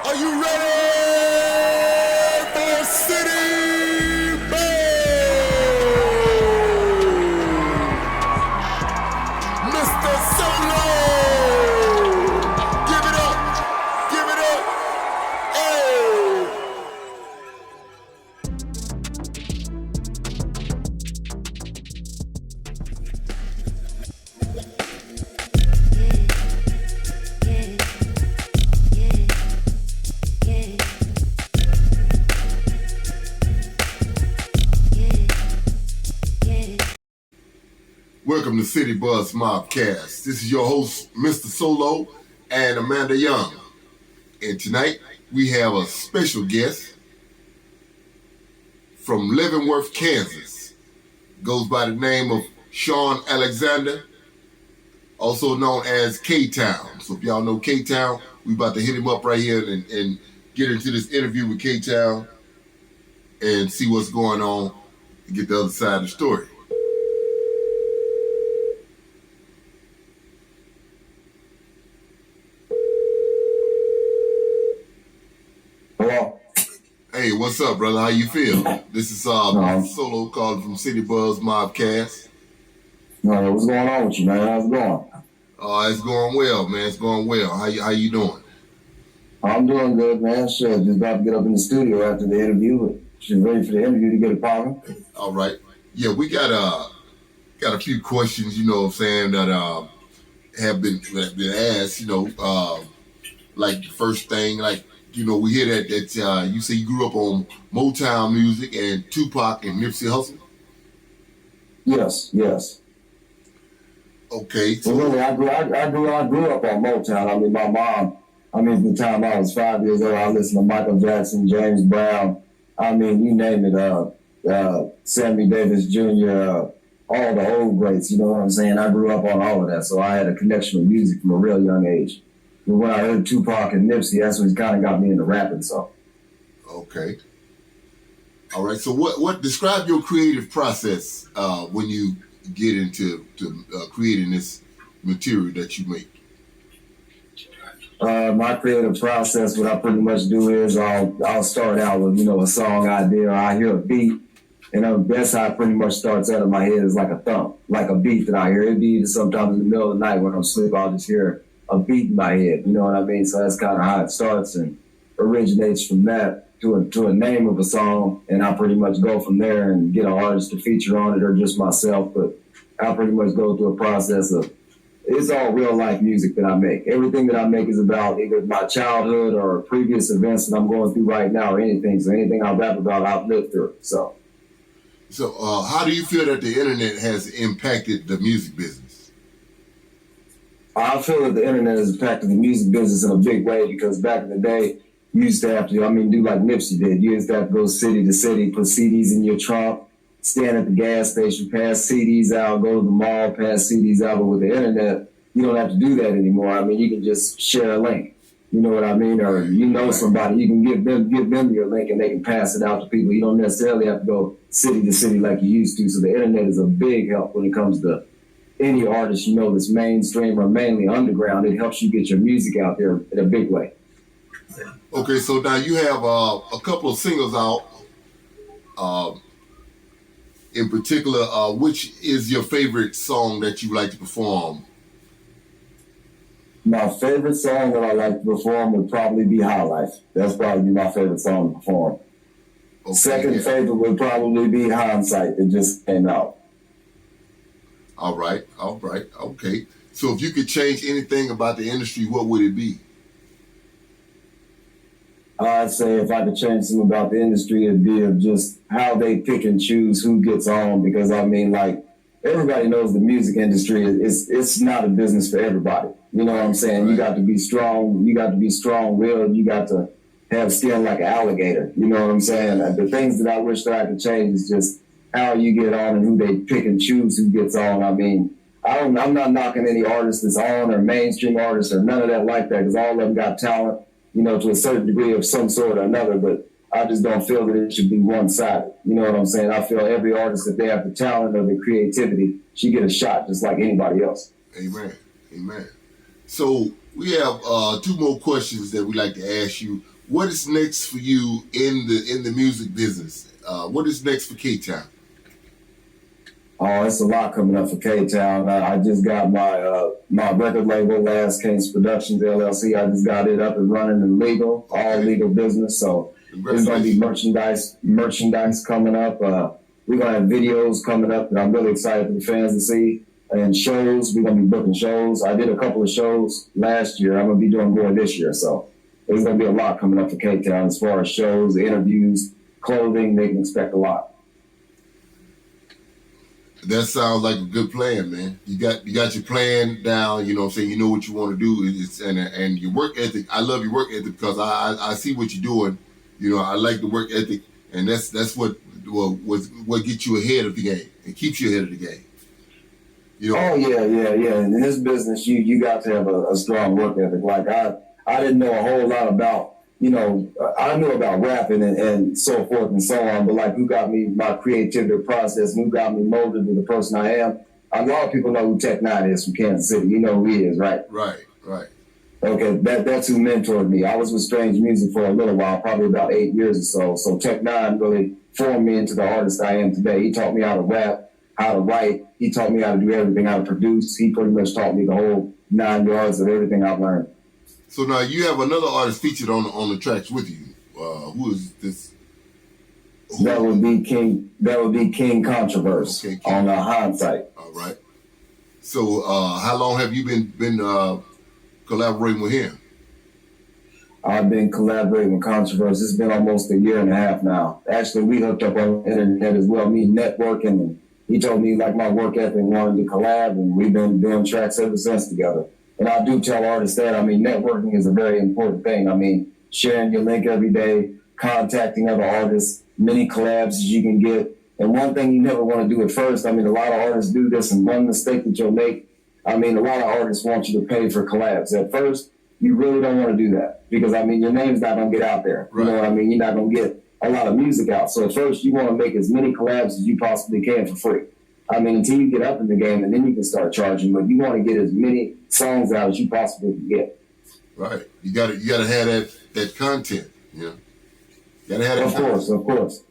Are you ready for City Band? Mista Solo! Give it up! Give it up! Hey! Welcome to City Buzz MOBCAST. This is your host, Mista Solo and Amanda Young. And tonight, we have a special guest from Leavenworth, Kansas. Goes by the name of Sean Alexander, also known as K-Town. So if y'all know K-Town, we about to hit him up right here and get into this interview with K-Town and see what's going on and get the other side of the story. Hello. Hey, what's up, brother? How you feel? This is Solo calling from City Buzz MOBCAST. What's going on with you, man? How's it going? It's going well, man. It's going well. How you doing? I'm doing good, man. Shit, just about to get up in the studio after the interview. Just ready for the interview to get it popping. All right. Yeah, we got a few questions, you know what I'm saying, that have been asked, like the first thing, like, we hear that you say you grew up on Motown music and Tupac and Nipsey Hussle. Yes. Okay. So really, I grew up on Motown. I mean, my mom, from the time I was 5 years old, I listened to Michael Jackson, James Brown. I mean, you name it, Sammy Davis Jr., all the old greats, you know what I'm saying? I grew up on all of that, so I had a connection with music from a real young age. But when I heard Tupac and Nipsey, that's what kind of got me into rapping, so. Okay. All right, so what describe your creative process when you get into creating this material that you make? My creative process, what I pretty much do is I'll start out with, a song idea, or I hear a beat, and that's how it pretty much starts out in my head, is like a thump, like a beat that I hear. It'd be sometimes in the middle of the night when I'm asleep, I'll just hear a beat in my head, you know what I mean? So that's kind of how it starts and originates from that to a name of a song, and I pretty much go from there and get an artist to feature on it or just myself, but I pretty much go through a process of, it's all real life music that I make. Everything that I make is about either my childhood or previous events that I'm going through right now or anything. So anything I rap about, I've lived through. So how do you feel that the internet has impacted the music business? I feel that the internet has impacted the music business in a big way, because back in the day, you used to have to, do like Nipsey did. You used to have to go city to city, put CDs in your trunk, stand at the gas station, pass CDs out, go to the mall, pass CDs out. But with the internet, you don't have to do that anymore. You can just share a link. You know what I mean? Or somebody, you can give them your link and they can pass it out to people. You don't necessarily have to go city to city like you used to. So the internet is a big help when it comes to any artist, that's mainstream or mainly underground. It helps you get your music out there in a big way. Okay, so now you have a couple of singles out. In particular, which is your favorite song that you like to perform? My favorite song that I like to perform would probably be High Life. That's probably my favorite song to perform. Okay, Second favorite would probably be Hindsight, that just came out. All right, okay. So if you could change anything about the industry, what would it be? I'd say if I could change something about the industry, it'd be of just how they pick and choose who gets on. Because everybody knows the music industry it's not a business for everybody. You know what I'm saying? Right. You got to be strong. You got to be strong-willed. You got to have skin like an alligator. You know what I'm saying? The things that I wish that I could change is just how you get on and who they pick and choose who gets on. I'm not knocking any artist that's on or mainstream artists or none of that like that, because all of them got talent, to a certain degree of some sort or another, but I just don't feel that it should be one-sided. You know what I'm saying? I feel every artist, if they have the talent or the creativity, should get a shot just like anybody else. Amen. So We have two more questions that we like to ask you. What is next for you in the music business? What is next for K-Town? Oh, it's a lot coming up for K-Town. I just got my record label, Last Kings Productions LLC. I just got it up and running and legal, all legal business. So there's going to be merchandise coming up. We're going to have videos coming up that I'm really excited for the fans to see. And shows, we're going to be booking shows. I did a couple of shows last year. I'm going to be doing more this year. So there's going to be a lot coming up for K-Town as far as shows, interviews, clothing. They can expect a lot. That sounds like a good plan, man. You got your plan down. You know what I'm saying? You know what you want to do. And your work ethic. I love your work ethic because I see what you're doing. You know, I like the work ethic, and that's what gets you ahead of the game and keeps you ahead of the game. You know? Oh yeah. In this business, you got to have a strong work ethic. Like I didn't know a whole lot about. You know, I knew about rapping and so forth and so on, but like who got me my creativity process, who got me molded to the person I am. A lot of people know who Tech Nine is from Kansas City. You know who he is, right? Right. Okay, that's who mentored me. I was with Strange Music for a little while, probably about 8 years or so. So Tech Nine really formed me into the artist I am today. He taught me how to rap, how to write. He taught me how to do everything, how to produce. He pretty much taught me the whole 9 yards of everything I've learned. So now you have another artist featured on the tracks with you. Who is this? That would be King Controverse on Hindsight. All right. So how long have you been collaborating with him? I've been collaborating with Controverse. It's been almost a year and a half now. Actually, we hooked up on the internet as well, me networking. And he told me like my work ethic wanted to collab, and we've been doing tracks ever since together. And I do tell artists that, networking is a very important thing. Sharing your link every day, contacting other artists, many collabs as you can get. And one thing you never want to do at first, a lot of artists do this, and one mistake that you'll make, a lot of artists want you to pay for collabs. At first, you really don't want to do that because, your name's not going to get out there. Right. You know what I mean? You're not going to get a lot of music out. So at first, you want to make as many collabs as you possibly can for free. Until you get up in the game, and then you can start charging. But you want to get as many songs out as you possibly can get. Right. You got to have that content. You know. You got to have that. Of course.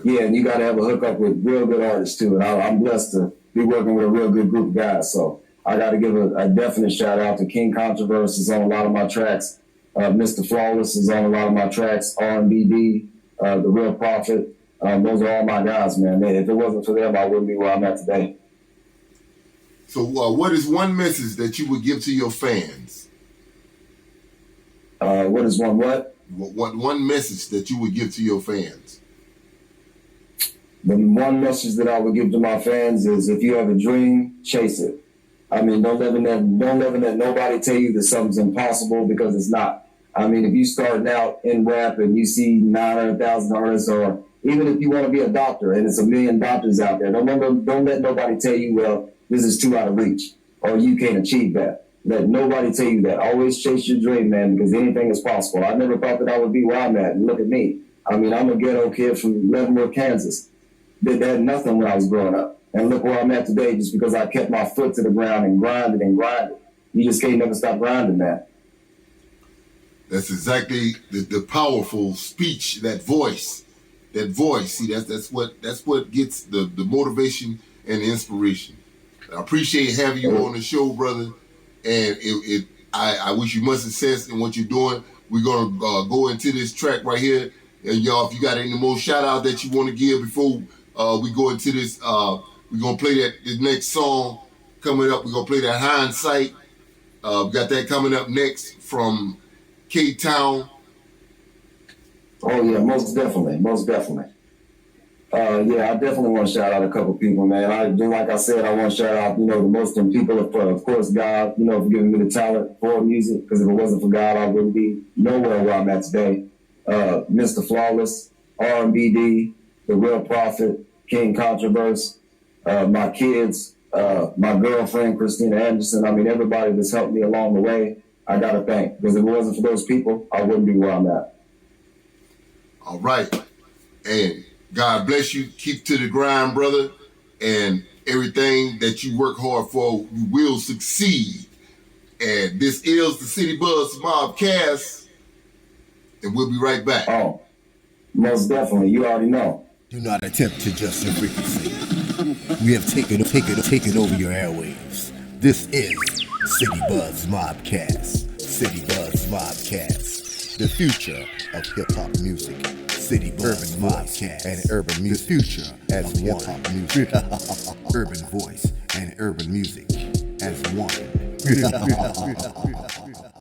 Yeah, and you got to have a hookup with real good artists too. And I'm blessed to be working with a real good group of guys. So I got to give a definite shout out to King Controverse is on a lot of my tracks. Mista Solo is on a lot of my tracks. R&BD, The Real Prophet. Those are all my guys, man. If it wasn't for them, I wouldn't be where I'm at today. So what is one message that you would give to your fans? What is one what? One message that you would give to your fans? The one message that I would give to my fans is if you have a dream, chase it. Don't let nobody tell you that something's impossible because it's not. If you starting out in rap and you see 900,000 artists, or even if you want to be a doctor and it's 1 million doctors out there, don't let nobody tell you, well, this is too out of reach or you can't achieve that. Let nobody tell you that. Always chase your dream, man, because anything is possible. I never thought that I would be where I'm at. And look at me. I'm a ghetto kid from Leavenworth, Kansas. Did that nothing when I was growing up. And look where I'm at today just because I kept my foot to the ground and grinded. You just can't never stop grinding, man. That's exactly the powerful speech, that voice. See, that's what gets the motivation and the inspiration. I appreciate having you on the show, brother. And I wish you much success in what you're doing. We're gonna go into this track right here, and y'all, if you got any more shout out that you want to give before we go into this, we're gonna play the next song coming up. We're gonna play that Hindsight. We got that coming up next from K-Town. Oh yeah, most definitely. I definitely want to shout out a couple people, man. Like I said, I want to shout out, the most important people, of course, God, for giving me the talent for music, because if it wasn't for God, I wouldn't be nowhere where I'm at today. Mr. Flawless, R&BD, The Real Prophet, King Controverse, my kids, my girlfriend, Christina Anderson. Everybody that's helped me along the way, I got to thank, because if it wasn't for those people, I wouldn't be where I'm at. All right. And God bless you. Keep to the grind, brother. And everything that you work hard for, you will succeed. And this is the City Buzz MOBCAST, and we'll be right back. Oh, most definitely. You already know. Do not attempt to adjust your frequency. We have taken over your airwaves. This is City Buzz MOBCAST. City Buzz MOBCAST. The future of hip-hop music. City Buzz MOBCAST and urban music. The future as one. Hip-hop music. Urban voice and urban music as one.